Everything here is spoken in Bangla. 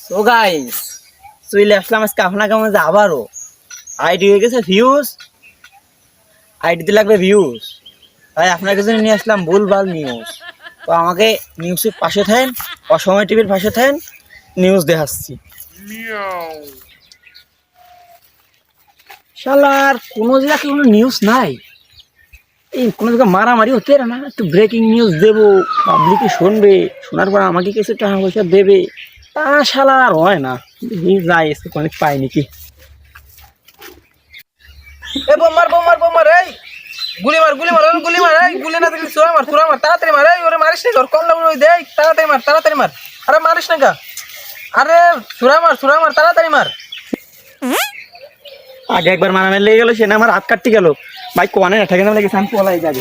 সো গাইস চলে আসলাম আজকে আপনাকে মাঝে আবারও আইডি হয়ে গেছে ভিউজ। আইডিতে লাগবে ভিউজ, তাই আপনার কাছে নিয়ে আসলাম ভুলভাল নিউজ। তো আমাকে নিউজের পাশে থাকেন, অসময় টিভির পাশে থাকেন, নিউজ দেখাচ্ছি। শালার কোনো জায়গায় কোনো নিউজ নাই, এই কোনো জায়গায় মারামারি হতে না। একটু ব্রেকিং নিউজ দেবো, পাবলিকে শুনবে, শোনার পর আমাকে কিছু টাকা পয়সা দেবে, তা শালা আর হয় না। যাই অনেক পাই নাকি। এ বোমার বোমার বোমার এই গুলি মার গুলি মার এই গুলি না দিলে সুরা মার তাড়াতাড়ি মার এই ওরে মারিস না ওর কল লাগলো দেই তাড়াতাড়ি মার আরে মারিস না গা আরে সুরা মার তাড়াতাড়ি মার। আগে একবার মারামারি লেগে গেল, সে না আমার হাত কাটতে গেল। ভাই কোয়ানে না ঠেকে না লেগেছে, আমি পলাই যাবে।